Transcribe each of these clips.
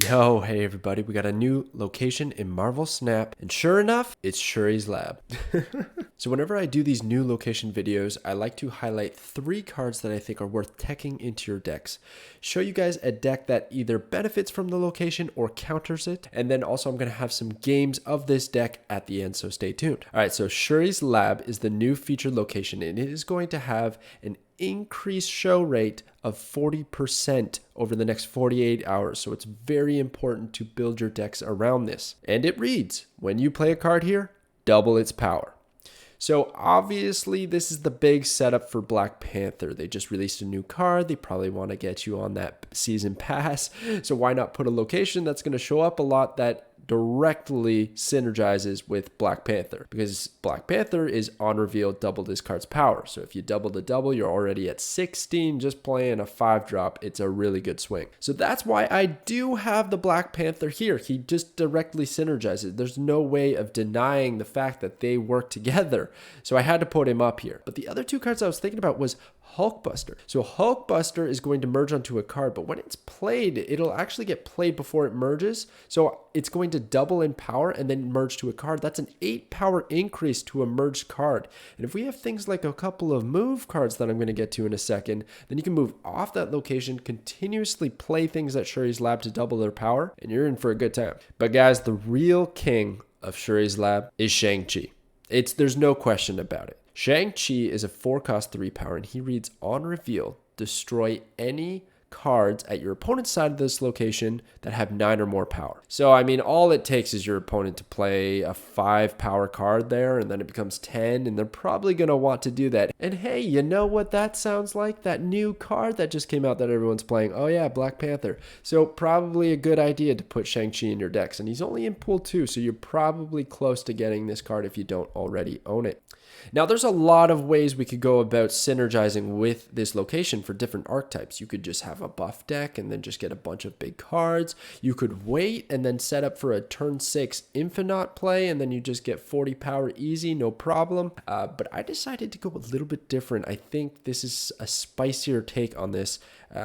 Yo, hey everybody, we got a new location in Marvel Snap, and sure enough, it's Shuri's lab. So whenever I do these new location videos, I like to highlight 3 cards that I think are worth teching into your decks. Show you guys a deck that either benefits from the location or counters it, and then also I'm going to have some games of this deck at the end, so stay tuned. Alright, so Shuri's lab is the new featured location, and it is going to have an increased show rate of 40% over the next 48 hours. So it's very important to build your decks around this. And it reads, when you play a card here, double its power. So obviously this is the big setup for Black Panther. They just released a new card. They probably want to get you on that season pass. So why not put a location that's going to show up a lot that directly synergizes with Black Panther, because Black Panther is on reveal double this card's power. So if you double the double, you're already at 16 just playing a 5-drop. It's a really good swing. So that's why I do have the Black Panther here. He just directly synergizes. There's no way of denying the fact that they work together. So I had to put him up here. But the other 2 cards I was thinking about was Hulkbuster. So Hulkbuster is going to merge onto a card, but when it's played, it'll actually get played before it merges. So it's going to double in power and then merge to a card. That's an 8 power increase to a merged card. And if we have things like a couple of move cards that I'm going to get to in a second, then you can move off that location, continuously play things at Shuri's lab to double their power, and you're in for a good time. But guys, the real king of Shuri's lab is Shang-Chi. There's no question about it. Shang-Chi is a 4-cost 3 power, and he reads on reveal, destroy any cards at your opponent's side of this location that have 9 or more power. So, I mean, all it takes is your opponent to play a 5 power card there, and then it becomes 10, and they're probably going to want to do that. And hey, you know what that sounds like? That new card that just came out that everyone's playing. Oh yeah, Black Panther. So probably a good idea to put Shang-Chi in your decks, and he's only in pool 2, so you're probably close to getting this card if you don't already own it. Now, there's a lot of ways we could go about synergizing with this location for different archetypes. You could just have a buff deck and then just get a bunch of big cards. You could wait and then set up for a turn 6 Infinite play, and then you just get 40 power easy, no problem. But I decided to go a little bit different. I think this is a spicier take on this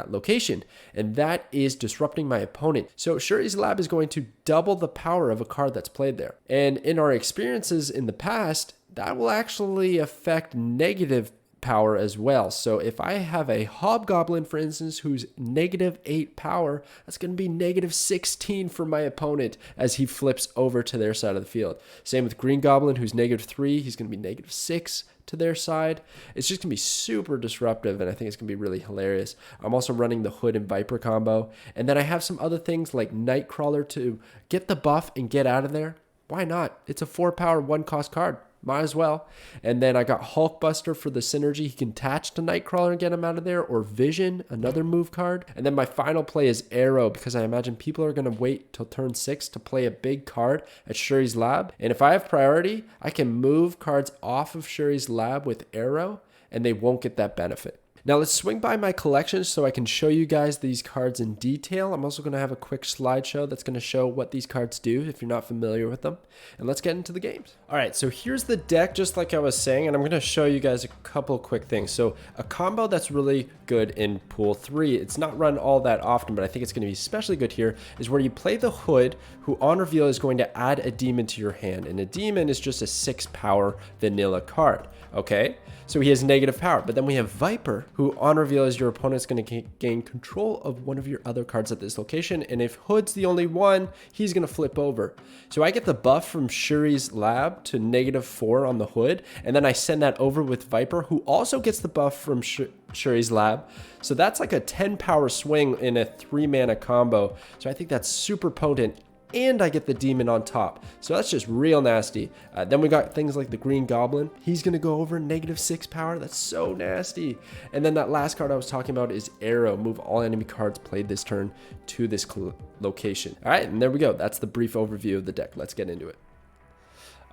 location, and that is disrupting my opponent. So Shuri's lab is going to double the power of a card that's played there. And in our experiences in the past, that will actually affect negative power as well. So if I have a Hobgoblin, for instance, who's -8 power, that's going to be -16 for my opponent as he flips over to their side of the field. Same with Green Goblin, who's -3. He's going to be -6 to their side. It's just going to be super disruptive, and I think it's going to be really hilarious. I'm also running the Hood and Viper combo, and then I have some other things like Nightcrawler to get the buff and get out of there. Why not? It's a 4 power 1-cost card. Might as well. And then I got Hulkbuster for the synergy. He can attach to Nightcrawler and get him out of there, or Vision, another move card. And then my final play is Arrow, because I imagine people are going to wait till turn 6 to play a big card at Shuri's lab. And if I have priority, I can move cards off of Shuri's lab with Arrow, and they won't get that benefit. Now let's swing by my collection so I can show you guys these cards in detail. I'm also going to have a quick slideshow that's going to show what these cards do if you're not familiar with them. And let's get into the games. All right, so here's the deck just like I was saying, and I'm going to show you guys a couple quick things. So a combo that's really good in pool 3, it's not run all that often, but I think it's going to be especially good here, is where you play the Hood, who on reveal is going to add a demon to your hand. And a demon is just a 6 power vanilla card, okay? So he has negative power. But then we have Viper, who on reveal is your opponent's going to gain control of one of your other cards at this location. And if Hood's the only one, he's going to flip over. So I get the buff from Shuri's lab to -4 on the Hood. And then I send that over with Viper, who also gets the buff from Shuri's lab. So that's like a 10 power swing in a 3-mana combo. So I think that's super potent. And I get the demon on top. So that's just real nasty. Then we got things like the Green Goblin. He's going to go over -6 power. That's so nasty. And then that last card I was talking about is Arrow. Move all enemy cards played this turn to this location. All right, and there we go. That's the brief overview of the deck. Let's get into it.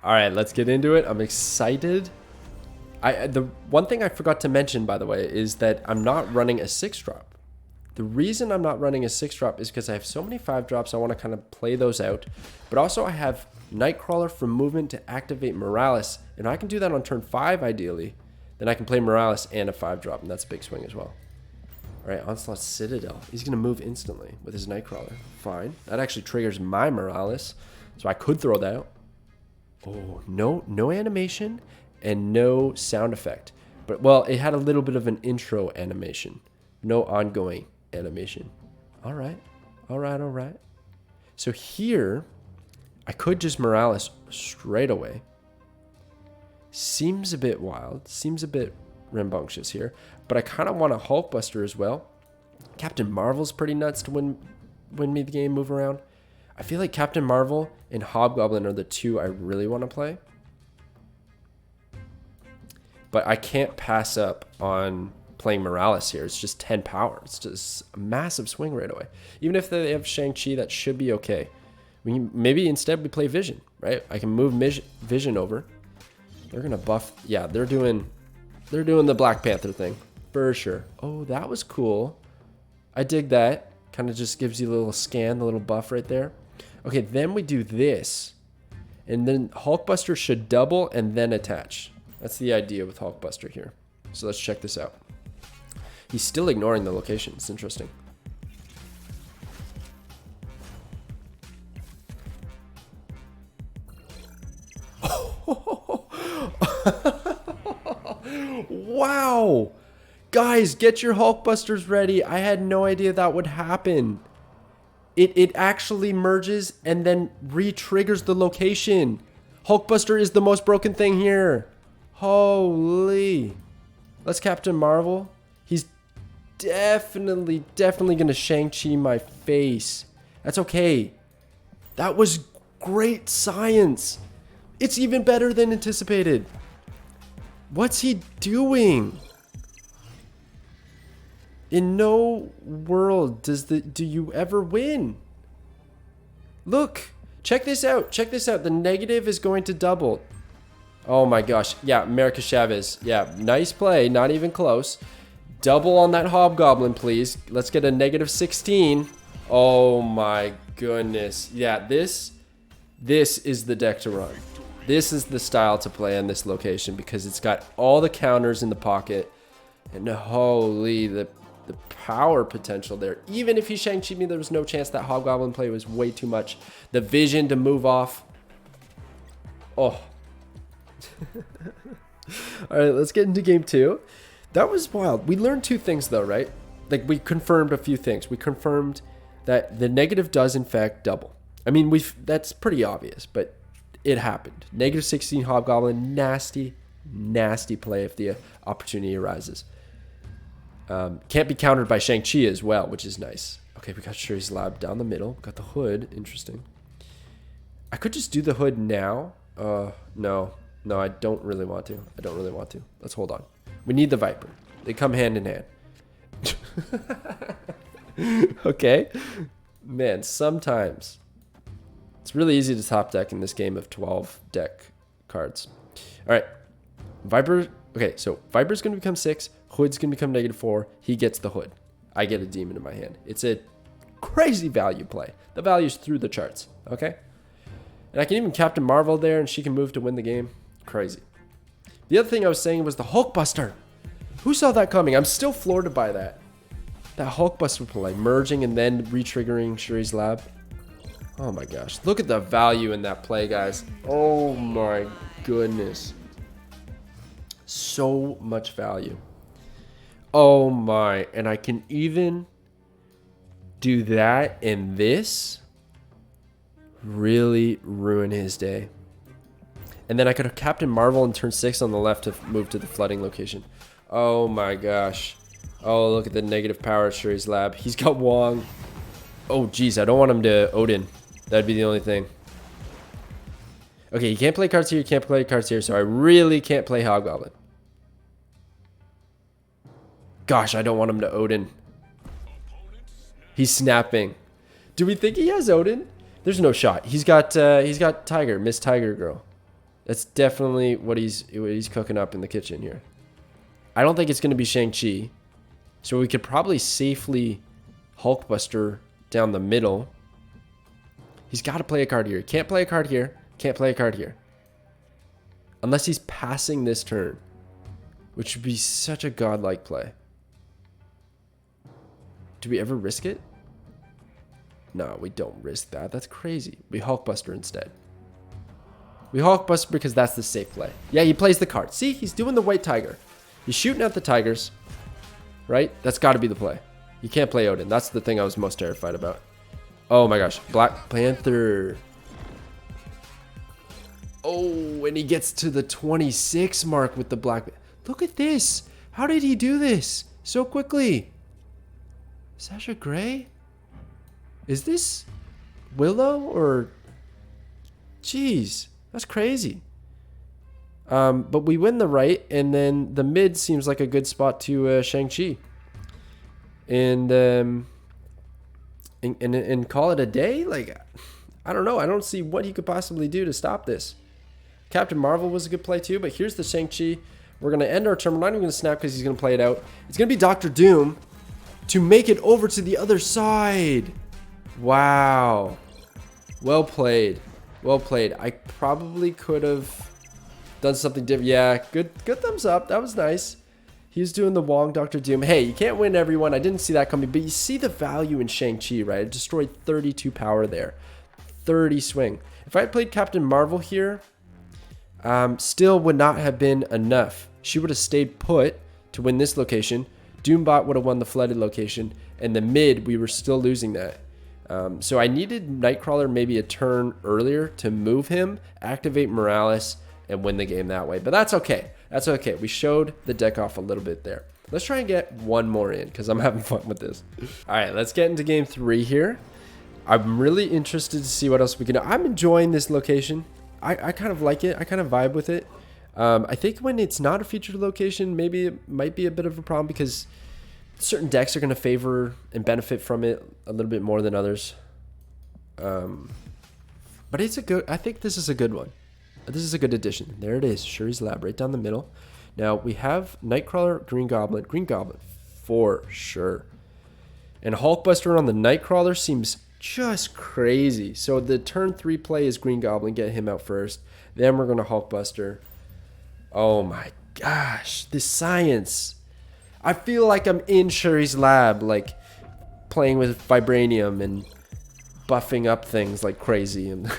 All right, let's get into it. I'm excited. The one thing I forgot to mention, by the way, is that I'm not running a 6-drop. The reason I'm not running a 6-drop is because I have so many 5-drops, I want to kind of play those out. But also I have Nightcrawler for movement to activate Morales. And I can do that on turn 5 ideally. Then I can play Morales and a 5-drop, and that's a big swing as well. All right, Onslaught Citadel. He's going to move instantly with his Nightcrawler. Fine. That actually triggers my Morales, so I could throw that out. Oh, no animation and no sound effect. But, well, it had a little bit of an intro animation. No ongoing animation. All right. All right, all right. So here, I could just Morales straight away. Seems a bit wild. Seems a bit rambunctious here. But I kind of want a Hulkbuster as well. Captain Marvel's pretty nuts to win me the game, move around. I feel like Captain Marvel and Hobgoblin are the two I really want to play. But I can't pass up on playing Morales here. It's just 10 power. It's just a massive swing right away. Even if they have Shang-Chi, that should be okay. Maybe instead we play Vision, right? I can move Vision over. They're going to buff. Yeah, they're doing the Black Panther thing for sure. Oh, that was cool. I dig that. Kind of just gives you a little scan, the little buff right there. Okay, then we do this. And then Hulkbuster should double and then attach. That's the idea with Hulkbuster here. So let's check this out. He's still ignoring the location. It's interesting. Wow. Guys, get your Hulkbusters ready. I had no idea that would happen. It actually merges and then re-triggers the location. Hulkbuster is the most broken thing here. Holy. Let's Captain Marvel. He's definitely going to Shang-Chi my face. That's okay. That was great science. It's even better than anticipated. What's he doing? In no world do you ever win. Look, check this out. Check this out. The negative is going to double. Oh my gosh. Yeah, America Chavez. Yeah, nice play. Not even close. Double on that Hobgoblin, please. Let's get a negative 16. Oh my goodness. Yeah, this is the deck to run. This is the style to play on this location because it's got all the counters in the pocket. And holy, the power potential there. Even if he Shang-Chi'd me, there was no chance. That Hobgoblin play was way too much. The vision to move off. Oh. All right, let's get into game 2. That was wild. We learned 2 things though, right? Like we confirmed a few things. We confirmed that the negative does in fact double. I mean, that's pretty obvious, but it happened. Negative 16 Hobgoblin, nasty play if the opportunity arises. Can't be countered by Shang-Chi as well, which is nice. Okay, we got Shuri's Lab down the middle. Got the hood. Interesting. I could just do the hood now. No, I don't really want to. Let's hold on. We need the Viper. They come hand in hand. Okay. Man, sometimes it's really easy to top deck in this game of 12 deck cards. All right. Viper. Okay, so Viper's going to become 6. Hood's going to become -4. He gets the hood. I get a demon in my hand. It's a crazy value play. The value's through the charts. Okay? And I can even Captain Marvel there, and she can move to win the game. Crazy. The other thing I was saying was the Hulkbuster. Who saw that coming? I'm still floored by that. That Hulkbuster play, merging and then re-triggering Shuri's Lab. Oh my gosh. Look at the value in that play, guys. Oh my goodness. So much value. Oh my. And I can even do that and this. Really ruin his day. And then I could have Captain Marvel and turn 6 on the left to move to the flooding location. Oh my gosh. Oh, look at the negative power at Shuri's Lab. He's got Wong. Oh, geez. I don't want him to Odin. That'd be the only thing. Okay, he can't play cards here. He can't play cards here. So I really can't play Hobgoblin. Gosh, I don't want him to Odin. He's snapping. Do we think he has Odin? There's no shot. He's got Tiger, Miss Tiger Girl. That's definitely what he's cooking up in the kitchen here. I don't think it's going to be Shang-Chi. So we could probably safely Hulkbuster down the middle. He's got to play a card here. Can't play a card here. Can't play a card here. Unless he's passing this turn. Which would be such a godlike play. Do we ever risk it? No, we don't risk that. That's crazy. We Hulkbuster instead. We Hulkbuster because that's the safe play. Yeah, he plays the card. See, he's doing the white tiger. He's shooting at the tigers, right? That's got to be the play. You can't play Odin. That's the thing I was most terrified about. Oh my gosh. Black Panther. Oh, and he gets to the 26 mark with the Black. Look at this. How did he do this so quickly? Sasha Grey? Is this Willow or... Jeez, that's crazy. But we win the right, and then the mid seems like a good spot to Shang-Chi. And call it a day? Like, I don't know. I don't see what he could possibly do to stop this. Captain Marvel was a good play too, but here's the Shang-Chi. We're going to end our turn. We're not even going to snap because he's going to play it out. It's going to be Doctor Doom to make it over to the other side. Wow. Well played. Well played. I probably could have done something different. Yeah, good thumbs up. That was nice. He's doing the Wong Doctor Doom. Hey, you can't win everyone. I didn't see that coming, but you see the value in Shang-Chi, right? It destroyed 32 power there. 30 swing. If I had played Captain Marvel here, still would not have been enough. She would have stayed put to win this location. Doombot would have won the flooded location, and the mid, we were still losing that. So I needed Nightcrawler maybe a turn earlier to move him, activate Morales, and win the game that way. But that's okay. That's okay. We showed the deck off a little bit there. Let's try and get one more in because I'm having fun with this. All right, let's get into game 3 here. I'm really interested to see what else we can do. I'm enjoying this location. I kind of like it. I kind of vibe with it. I think when it's not a featured location, maybe it might be a bit of a problem because certain decks are going to favor and benefit from it a little bit more than others. But it's a good, I think this is a good one. This is a good addition. There it is. Shuri's Lab right down the middle. Now we have Nightcrawler, Green Goblin for sure. And Hulkbuster on the Nightcrawler seems just crazy. So the turn 3 play is Green Goblin, get him out first. Then we're going to Hulkbuster. Oh my gosh, this science. I feel like I'm in Shuri's Lab, like playing with Vibranium and buffing up things like crazy. And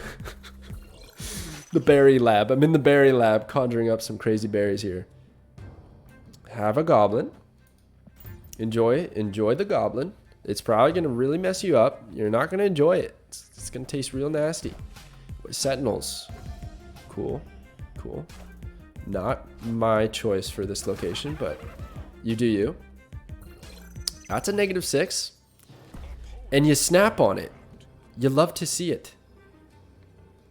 the berry lab. I'm in the berry lab conjuring up some crazy berries here. Have a goblin. Enjoy the goblin. It's probably going to really mess you up. You're not going to enjoy it. It's going to taste real nasty. Sentinels. Cool. Not my choice for this location, but you do you. That's a -6. And you snap on it. You love to see it.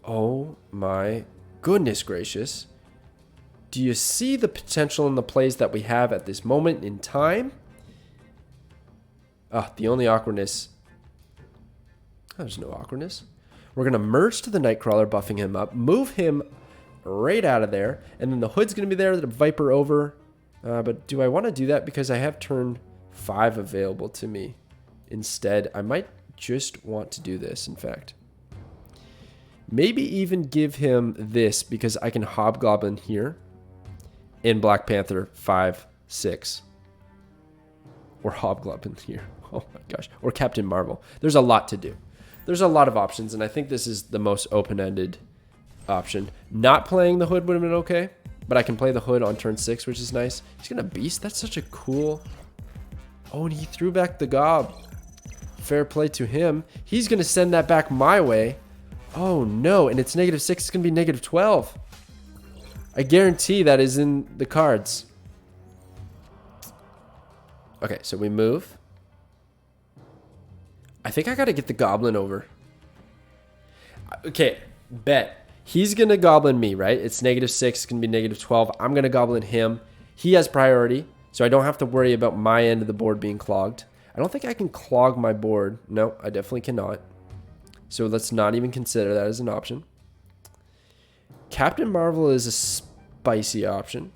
Oh my goodness gracious. Do you see the potential in the plays that we have at this moment in time? The only awkwardness. There's no awkwardness. We're going to merge to the Nightcrawler, buffing him up, move him right out of there, and then the Hood's going to be there, the Viper over. But do I want to do that because I have turn 5 available to me? Instead, I might just want to do this, in fact. Maybe even give him this because I can Hobgoblin here in Black Panther 5, 6. Or Hobgoblin here. Oh my gosh. Or Captain Marvel. There's a lot to do. There's a lot of options, and I think this is the most open-ended option. Not playing the Hood would have been okay, but I can play the Hood on turn 6, which is nice. He's going to Beast. That's such a cool... Oh, and he threw back the Gob. Fair play to him. He's going to send that back my way. Oh, no. And it's -6. It's going to be -12. I guarantee that is in the cards. Okay, so we move. I think I got to get the Goblin over. Okay, bet. He's going to Goblin me, right? It's -6. It's going to be -12. I'm going to Goblin him. He has priority, so I don't have to worry about my end of the board being clogged. I don't think I can clog my board. No, I definitely cannot. So let's not even consider that as an option. Captain Marvel is a spicy option.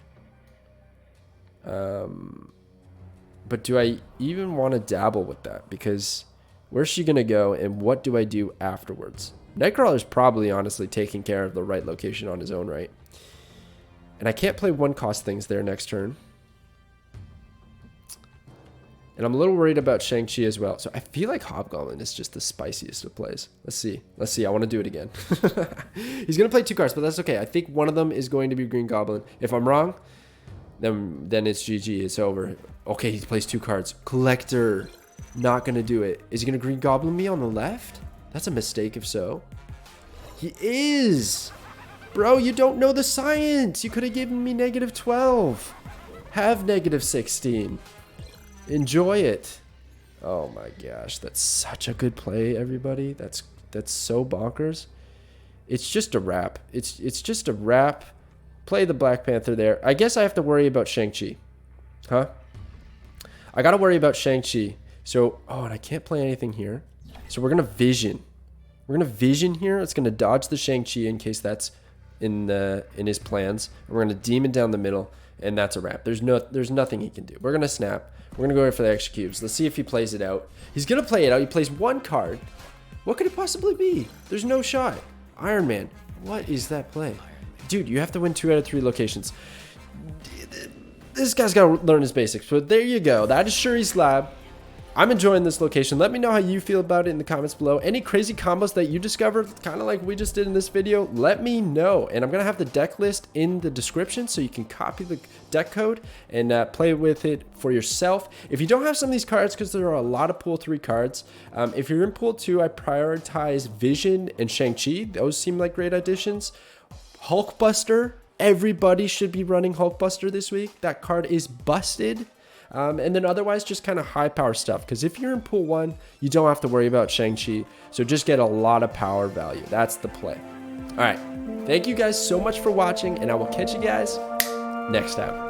But do I even want to dabble with that? Because where's she going to go and what do I do afterwards? Nightcrawler's probably honestly taking care of the right location on his own right. And I can't play 1-cost things there next turn. And I'm a little worried about Shang-Chi as well. So I feel like Hobgoblin is just the spiciest of plays. Let's see. Let's see. I want to do it again. He's going to play 2 cards, but that's okay. I think one of them is going to be Green Goblin. If I'm wrong, then it's GG. It's over. Okay, he plays 2 cards. Collector. Not going to do it. Is he going to Green Goblin me on the left? That's a mistake if so. He is. Bro, you don't know the science. You could have given me -12. Have -16. Enjoy it. Oh my gosh, that's such a good play, everybody. That's so bonkers. It's just a wrap. It's just a wrap. Play the Black Panther there. I guess I have to worry about Shang-Chi. Huh? I got to worry about Shang-Chi. So, oh, and I can't play anything here. So we're going to vision. We're going to vision here. It's going to dodge the Shang-Chi in case that's in his plans. And we're going to demon down the middle, and that's a wrap. There's nothing he can do. We're going to snap. We're going to go in for the extra cubes. Let's see if he plays it out. He's going to play it out. He plays 1 card. What could it possibly be? There's no shot. Iron Man. What is that play? Dude, you have to win 2 out of 3 locations. This guy's got to learn his basics. But there you go. That is Shuri's Lab. I'm enjoying this location. Let me know how you feel about it in the comments below. Any crazy combos that you discovered, kind of like we just did in this video, let me know. And I'm going to have the deck list in the description so you can copy the deck code and play with it for yourself. If you don't have some of these cards, because there are a lot of pool 3 cards, if you're in pool 2, I prioritize Vision and Shang-Chi. Those seem like great additions. Hulkbuster. Everybody should be running Hulkbuster this week. That card is busted. And then otherwise just kind of high power stuff, because if you're in pool 1, you don't have to worry about Shang-Chi, so just get a lot of power value. That's the play. All right, thank you guys so much for watching, and I will catch you guys next time.